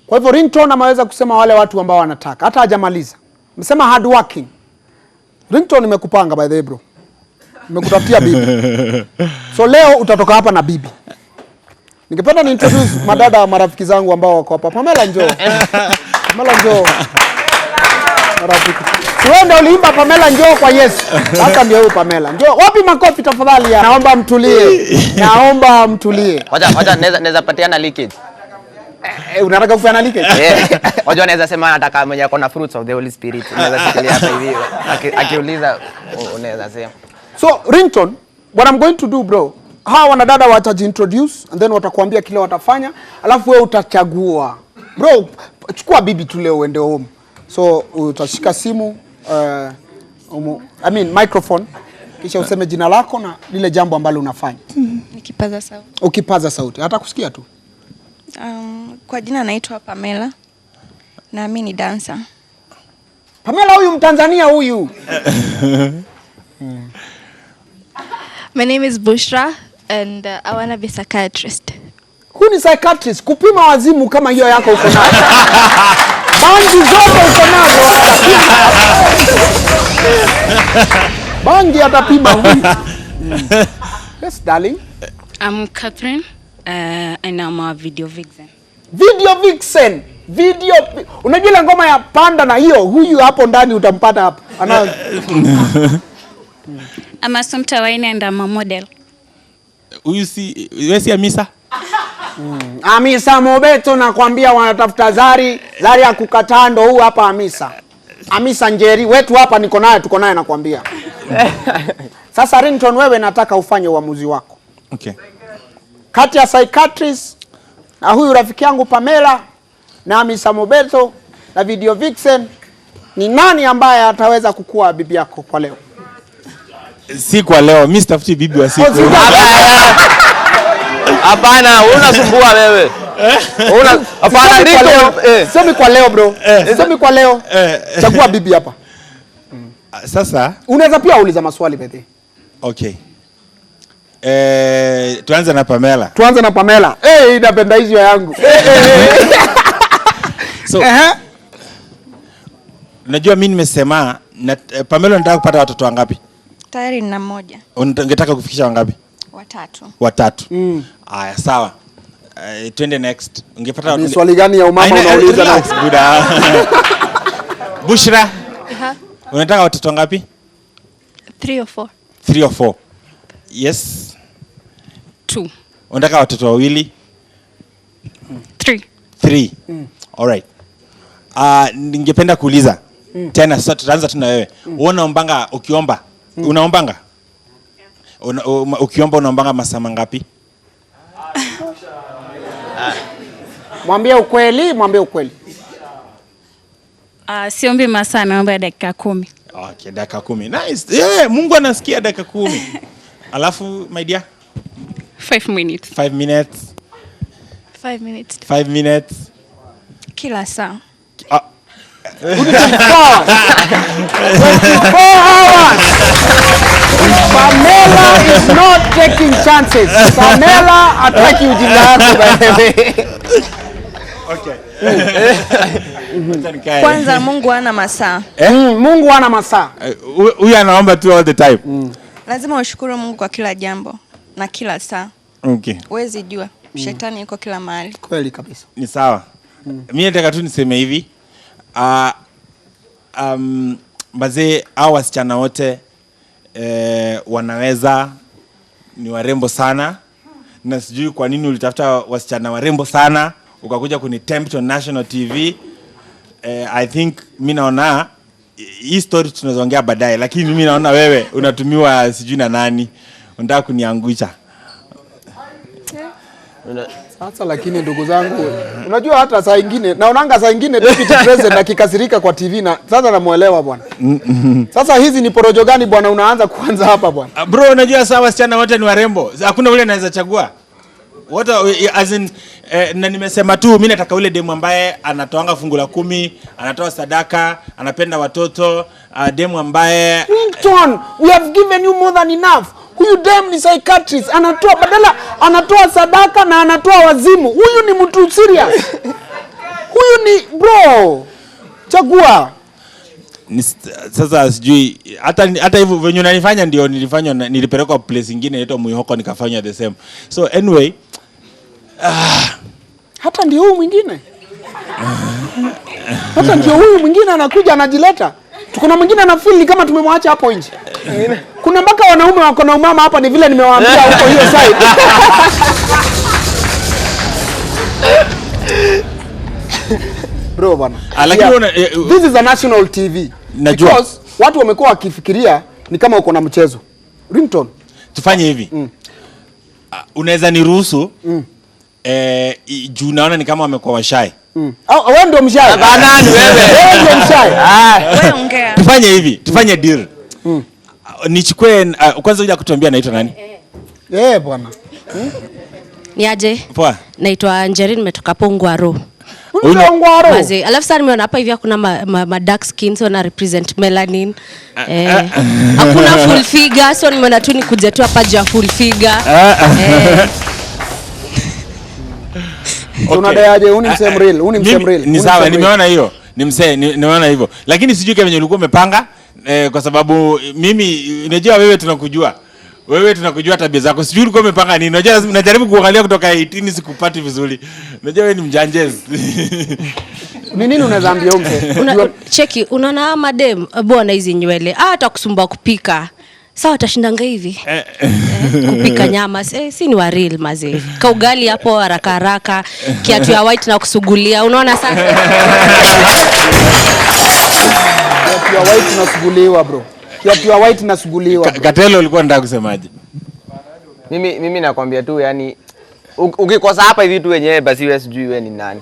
Kwa hivyo Ringtone ameweza kusema wale watu ambao wanataka. Hata hajamaliza. Amesema hard working. Ringtone nimekupanga by the way bro. Nimekutafutia bibi. So leo utatoka hapa na bibi. Ningependa ni introduce madada marafiki zangu ambao wako hapa. Pamela njoo. Pamela njoo. Marafiki. Tuende uliimba Pamela njoo kwa Yesu. Sasa ndio huyu Pamela. Njoo. Wapi makofi tafadhali? Naomba mtulie. Naomba mtulie. Wacha naweza patiana leakage. Unataka kufanya leakage? Wajua naweza sema nataka mwenye akona fruits of the Holy Spirit. Unaweza fikiria hapa hivi. Akiuliza unaweza sema. So Ringtone, what I'm going to do bro, hawa wanadada watajiintroduce and then watakuambia kile watafanya, alafu wewe utachagua. Bro, chukua bibi tu leo uende home. So utashika simu, microphone, kisha useme jina lako na lile jambo ambalo unafanya. Nikipaza sauti. Ukipaza sauti, hata kusikia tu. Kwa jina naitwa Pamela na mimi ni dancer. Pamela huyu Mtanzania huyu. My name is Bushra and I want to be a psychiatrist. Who ni psychiatrist? Kupima wazimu kama hiyo yako uko nayo. Bangi zote uko nazo. Bangi atapima huyu. Yes, darling. I'm Catherine and I'm a video vixen. Video vixen. Unajua ile ngoma ya panda na hiyo, huyu hapo ndani utampata hapo. I'm a Somtawaini and I'm a model. Wewe si Amisa? Amisa Mobeto nakwambia wanatafuta Zari ya kukataa ndo huu hapa Amisa. Amisa Njeri wetu hapa tuko naye nakwambia. Sasa Ringtone wewe nataka ufanye uamuzi wako. Okay. Kati ya psychiatrist na huyu rafiki yangu Pamela na Amisa Mobeto na video vixen ni nani ambaye ataweza kukua bibi yako kwa leo? Si kwa leo, mimi sitafuti bibi wa siku. Hapana, unasumbua wewe. Hapana Ringtone. Semi kwa leo bro. Semi kwa leo. Chagua bibi hapa. Sasa unaweza pia uliza maswali bebe. Okay. Tuanze na Pamela. Napenda hizo yangu. So najua mimi nimesema Pamela unataka kupata watoto wangapi? Tayari nina mmoja. Ungetaka kufikisha wangapi? 3. 3. Aya sawa. Twende next. Ungepata ni swali gani ya umama unauliza next? Bushra. Unataka watoto wangapi? 3 or 4. 3 or 4. Yes. 2. Unataka watoto wawili? 3. Alright. Ningependa kuuliza tena sasa tutaanza tu na wewe. Unaombanga ukiomba? Unaombanga? Ukiomba unaombanga masaa mangapi? Mwambie ukweli. Siombi masaa, naomba dakika 10. Okay, dakika 10. Nice. Mungu anasikia dakika 10. Alafu my dear? 5 minutes. 5 minutes. 5 minutes. 5 minutes. Kila saa. 24 hours. Pamela is not taking chances. Pamela ataki ujinga yako by the way. Okay. Kwanza Mungu hana masaa. Mungu hana masaa. Huyu anaomba tu all the time. Lazima ushukuru Mungu kwa kila jambo na kila saa. Okay. Huwezi jua. Shetani yuko kila mahali. Kweli kabisa. Ni sawa. Mimi nataka tu niseme hivi. Bazee hao wasichana wote wanaweza, ni warembo sana, na sijui kwa nini ulitafuta wasichana warembo sana ukakuja kunitempt on national TV. I think mimi naona hii story tunazoongea baadaye, lakini mimi naona wewe unatumiwa sijui na nani, unataka kuniangusha. Sasa lakini ndugu zangu, unajua hata saa nyingine naonanga saa nyingine deputy president akikasirika kwa TV na sasa namuelewa bwana. Sasa hizi ni porojo gani bwana unaanza kuanza hapa bwana? Bro, unajua sawa wasichana wote ni warembo. Hakuna ule anaweza chagua. What as in na nimesema tu mimi nataka ule demu ambaye anatoanga fungu la 10, anatoa sadaka, anapenda watoto, demu ambaye Ringtone, we have given you more than enough. Huyu dem ni psychiatrist, anatoa sadaka na anatoa wazimu. Huyu ni mtu serious. Huyu ni bro. Chagua. Sasa sijui hata hivyo venye unanifanya ndio nilipelekwa place nyingine inaitwa Muihoko nikafanya the same. So anyway, hata ndio huyu mwingine. Hata ndio huyu mwingine anakuja anajileta. Tuko na mwingine anafeel kama tumemwacha hapo nje. Kuna mpaka wanaume wako na umama hapa, ni vile nimewaambia huko hiyo side. Bro bana. This is a national TV. Najua. Because watu wamekuwa wakifikiria ni kama uko na mchezo. Ringtone. Tufanye hivi. Unaweza niruhusu juu naona ni kama wamekuwa washai. Wewe ndio mshai. Banani wewe. Wewe ndio mshai. Wewe ongea. Tufanye hivi, tufanye deal. Nichukue kwanza uja kutuambia naitwa nani? Bwana. Niaje? Poa. Naitwa Angeline, nimetoka Pongwaro. Pongwaro. Maze, alafu sasa nimeona hapa hivi kuna ma dark skin, so na represent melanin. Hakuna full figure, so nimeona tu nikuje tu hapa ja full figure. Unadaiaje? Uni msem real, Ni sawa, nimeona hiyo. Nimeona hivyo. Lakini sijui kama ulikuwa umepanga kwa sababu mimi unajua wewe tunakujua. Wewe tunakujua tabia zako. Sijui ulikuwa umepanga nini. Unajua najaribu kuangalia kutoka 18 sikupati vizuri. Unajua wewe ni mjanjezi. Ni nini unaweza ambia mse? Cheki, unaona madem bwana hizi nywele. Hata kusumbua kupika. Sawa atashindanga hivi. Kupika nyama. Si ni wa real maze. Kaugali hapo haraka haraka, kiatu ya white na kusugulia. Unaona sasa? Kiatu ya white na suguliwa bro. Kiatu ya white na suguliwa. Katelo ulikuwa unataka kusemaje? Mimi nakwambia tu yani ukikosa hapa hivi tu wenyewe basi wewe sijui wewe ni nani.